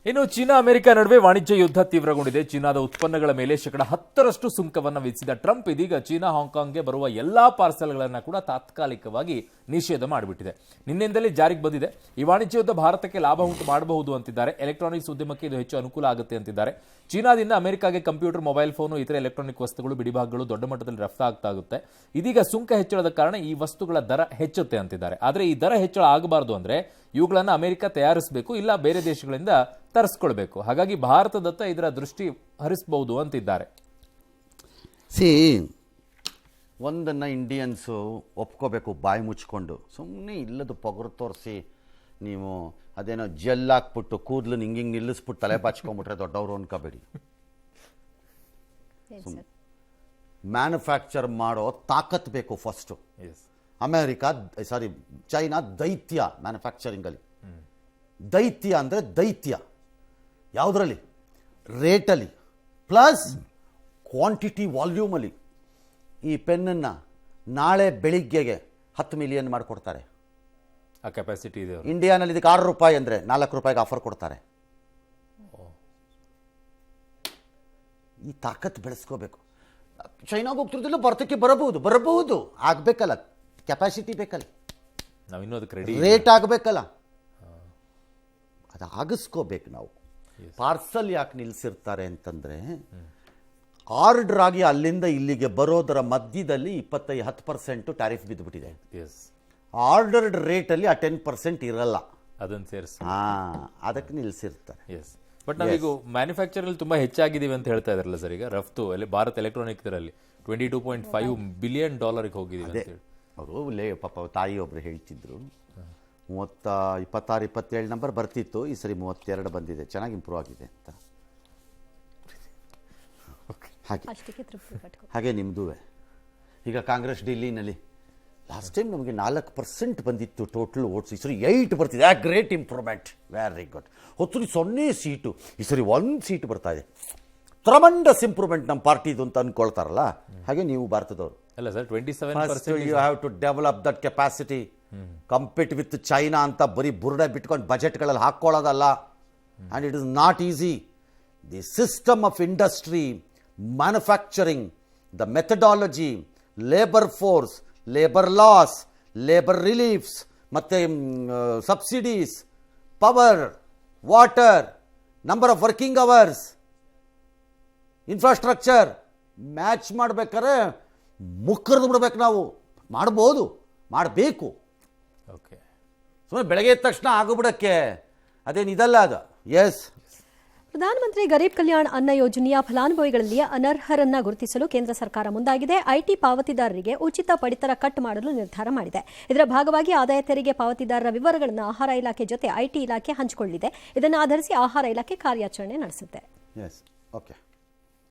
ಇನ್ನು China America ನಡುವೆ ವಾಣಿಜ್ಯ ಯುದ್ಧ ತೀವ್ರಗೊಂಡಿದೆ. ಚೀನಾದ ಉತ್ಪನ್ನಗಳ ಮೇಲೆ 10% ಸುಂಕವನ್ನು ವಿಧಿಸಿದ ಟ್ರಂಪ್ ಇದೀಗ ಚೀನಾ ಹಾಂಗ್ಕಾಂಗ್ಗೆ ಬರುವ ಎಲ್ಲಾ ಪಾರ್ಸೆಲ್ಗಳನ್ನು ಕೂಡ ತಾತ್ಕಾಲಿಕವಾಗಿ ನಿಷೇಧ ಮಾಡಿಬಿಟ್ಟಿದೆ. ನಿನ್ನೆಯಿಂದಲೇ ಜಾರಿಗೆ ಬಂದಿದೆ. ಈ ವಾಣಿಜ್ಯ ಯುದ್ಧ ಭಾರತಕ್ಕೆ ಲಾಭ ಉಂಟು ಮಾಡಬಹುದು ಅಂತಿದ್ದಾರೆ. ಎಲೆಕ್ಟ್ರಾನಿಕ್ಸ್ ಉದ್ಯಮಕ್ಕೆ ಇದು ಹೆಚ್ಚು ಅನುಕೂಲ ಆಗುತ್ತೆ ಅಂತಿದ್ದಾರೆ. ಚೀನಾದಿಂದ ಅಮೆರಿಕಾಗೆ ಕಂಪ್ಯೂಟರ್, ಮೊಬೈಲ್ ಫೋನ್, ಇತರ ಎಲೆಕ್ಟ್ರಾನಿಕ್ ವಸ್ತುಗಳು, ಬಿಡಿಭಾಗಗಳು ದೊಡ್ಡ ಮಟ್ಟದಲ್ಲಿ ರಫ್ತಾಗುತ್ತೆ. ಇದೀಗ ಸುಂಕ ಹೆಚ್ಚಳದ ಕಾರಣ ಈ ವಸ್ತುಗಳ ದರ ಹೆಚ್ಚುತ್ತೆ ಅಂತಿದ್ದಾರೆ. ಆದರೆ ಈ ದರ ಹೆಚ್ಚಳ ಆಗಬಾರದು ಅಂದ್ರೆ ಇವುಗಳನ್ನು ಅಮೆರಿಕ ತಯಾರಿಸಬೇಕು, ಇಲ್ಲ ಬೇರೆ ದೇಶಗಳಿಂದ ತರಿಸ್ಕೊಳ್ಬೇಕು. ಹಾಗಾಗಿ ಭಾರತದತ್ತ ಇದರ ದೃಷ್ಟಿ ಹರಿಸಬಹುದು ಅಂತಿದ್ದಾರೆ. ಒಂದನ್ನು ಇಂಡಿಯನ್ಸು ಒಪ್ಕೋಬೇಕು, ಬಾಯಿ ಮುಚ್ಕೊಂಡು. ಸುಮ್ಮನೆ ಇಲ್ಲದು ಪೊಗರು ತೋರಿಸಿ ನೀವು ಅದೇನೋ ಜೆಲ್ ಹಾಕ್ಬಿಟ್ಟು ಕೂದಲು ಹಿಂಗೆ ನಿಲ್ಲಿಸ್ಬಿಟ್ಟು ತಲೆ ಬಾಚ್ಕೊಂಡ್ಬಿಟ್ರೆ ದೊಡ್ಡವರು ಅನ್ಕೋಬೇಡಿ. ಮ್ಯಾನುಫ್ಯಾಕ್ಚರ್ ಮಾಡೋ ತಾಕತ್ ಬೇಕು ಫಸ್ಟು. ಚೈನಾ ದೈತ್ಯ ಮ್ಯಾನುಫ್ಯಾಕ್ಚರಿಂಗಲ್ಲಿ. ದೈತ್ಯ ಅಂದರೆ ದೈತ್ಯ ಯಾವುದರಲ್ಲಿ? ರೇಟಲ್ಲಿ ಪ್ಲಸ್ ಕ್ವಾಂಟಿಟಿ, ವಾಲ್ಯೂಮಲ್ಲಿ. ಈ ಪೆನ್ನನ್ನು ನಾಳೆ ಬೆಳಿಗ್ಗೆಗೆ 10 ಮಿಲಿಯನ್ ಮಾಡಿಕೊಡ್ತಾರೆ. ಆ ಕೆಪಾಸಿಟಿ ಇದೆ. ಇಂಡಿಯಾನಲ್ಲಿ ಇದಕ್ಕೆ ₹6 ಅಂದರೆ ₹4 ಆಫರ್ ಕೊಡ್ತಾರೆ. ಈ ತಾಕತ್ ಬೆಳೆಸ್ಕೋಬೇಕು. ಚೈನಾಗ ಹೋಗ್ತಿರೋದಿಲ್ಲ, ಭಾರತಕ್ಕೆ ಬರಬಹುದು ಆಗಬೇಕಲ್ಲ, ಕೆಪಾಸಿಟಿ ಬೇಕಲ್ಲ, ನಾವು ಇನ್ನೂ ಅದಕ್ಕೆ ರೆಡಿ, ರೇಟ್ ಆಗಬೇಕಲ್ಲ, ಅದು ಆಗಿಸ್ಕೋಬೇಕು ನಾವು. ಪಾರ್ಸಲ್ ಯಾಕೆ ನಿಲ್ಲಿಸಿರ್ತಾರೆ ಅಂತಂದರೆ ಆರ್ಡರ್ ಆಗಿ ಅಲ್ಲಿಂದ ಇಲ್ಲಿಗೆ ಬರೋದರ ಮಧ್ಯದಲ್ಲಿ 10% ಟ್ಯಾರಿಫ್ ಬಿದ್ದುಬಿಟ್ಟಿದೆ. ಆರ್ಡರ್ಡ್ ರೇಟಲ್ಲಿ ಆ 10% ಇರಲ್ಲ, ಅದನ್ನು ಸೇರಿಸಿ ಅದಕ್ಕೆ ನಿಲ್ಲಿಸಿರ್ತಾರೆ. ಬಟ್ ನಾವೀಗ ಮ್ಯಾನುಫ್ಯಾಕ್ಚರಲ್ಲಿ ತುಂಬ ಹೆಚ್ಚಾಗಿದ್ದೀವಿ ಅಂತ ಹೇಳ್ತಾ ಇದಾರಲ್ಲ ಸರ್. ಈಗ ರಫ್ತು ಭಾರತ್ ಎಲೆಕ್ಟ್ರಾನಿಕ್ ಇದರಲ್ಲಿ $22.5 ಬಿಲಿಯನ್ ಹೋಗಿದ್ದೀವಿ ಅಂತ ಹೇಳಿ ಅವರು ಪಾಪ ತಾಯಿ ಒಬ್ರು ಹೇಳ್ತಿದ್ರು. 26-27 ನಂಬರ್ ಬರ್ತಿತ್ತು, ಈ ಸರಿ 32 ಬಂದಿದೆ, ಚೆನ್ನಾಗಿ ಇಂಪ್ರೂವ್ ಆಗಿದೆ ಅಂತ. ಹಾಗೆ ನಿಮ್ಮದು ಈಗ ಕಾಂಗ್ರೆಸ್ ఢಿಲ್ಲಿನಲ್ಲಿ ಲಾಸ್ಟ್ ಟೈಮ್ ನಮಗೆ 4% ಬಂದಿತ್ತು ಟೋಟಲ್ ವೋಟ್ಸ್, ಈ ಸರಿ 8 ಬರ್ತಿದೆ. Great improvement, very good. ಹೊತ್ತು 0 ಸೀಟು, ಈ ಸರಿ 1 ಸೀಟ್ ಬರ್ತಾ ಇದೆ. ಟ್ರಮಂಡಸ್ ಇಂಪ್ರೂವ್ಮೆಂಟ್ ನಮ್ಮ ಪಾರ್ಟಿದು ಅಂತ ಅಂದ್ಕೊಳ್ತಾರಲ್ಲ, ಹಾಗೆ ನೀವು ಭಾರತದವರು ಅಲ್ಲ sir. 27% you have to develop that capacity, compete with China ಅಂತ ಬರೀ ಬುರ್ಡೆ ಬಿಟ್ಕೊಂಡು ಬಜೆಟ್ಗಳಲ್ಲಿ ಹಾಕ್ಕೊಳ್ಳೋದಲ್ಲ. And it is not easy. The system of industry, manufacturing, the methodology, labour force, labour loss, labour reliefs, ಮತ್ತು subsidies, power, water, number of working hours, infrastructure match ಮಾಡ್ಬೇಕಾದ್ರೆ ಮುಕ್ಕರ್ದು ಬಿಡ್ಬೇಕು. ನಾವು ಮಾಡ್ಬೋದು, ಮಾಡಬೇಕು. ಓಕೆ, ಸುಮ್ಮನೆ ಬೆಳಗ್ಗೆ ಎದ್ದ ತಕ್ಷಣ ಆಗಿಬಿಡಕ್ಕೆ ಅದೇನಿದಲ್ಲ ಅದು. ಎಸ್, ಪ್ರಧಾನಮಂತ್ರಿ ಗರೀಬ್ ಕಲ್ಯಾಣ್ ಅನ್ನ ಯೋಜನೆಯ ಫಲಾನುಭವಿಗಳಲ್ಲಿ ಅನರ್ಹರನ್ನ ಗುರುತಿಸಲು ಕೇಂದ್ರ ಸರ್ಕಾರ ಮುಂದಾಗಿದೆ. ಐಟಿ ಪಾವತಿದಾರರಿಗೆ ಉಚಿತ ಪಡಿತರ ಕಟ್ ಮಾಡಲು ನಿರ್ಧಾರ ಮಾಡಿದೆ. ಇದರ ಭಾಗವಾಗಿ ಆದಾಯ ತೆರಿಗೆ ಪಾವತಿದಾರರ ವಿವರಗಳನ್ನು ಆಹಾರ ಇಲಾಖೆ ಜೊತೆ ಐಟಿ ಇಲಾಖೆ ಹಂಚಿಕೊಳ್ಳಿದೆ. ಇದನ್ನು ಆಧರಿಸಿ ಆಹಾರ ಇಲಾಖೆ ಕಾರ್ಯಾಚರಣೆ ನಡೆಸುತ್ತೆ. ಓಕೆ.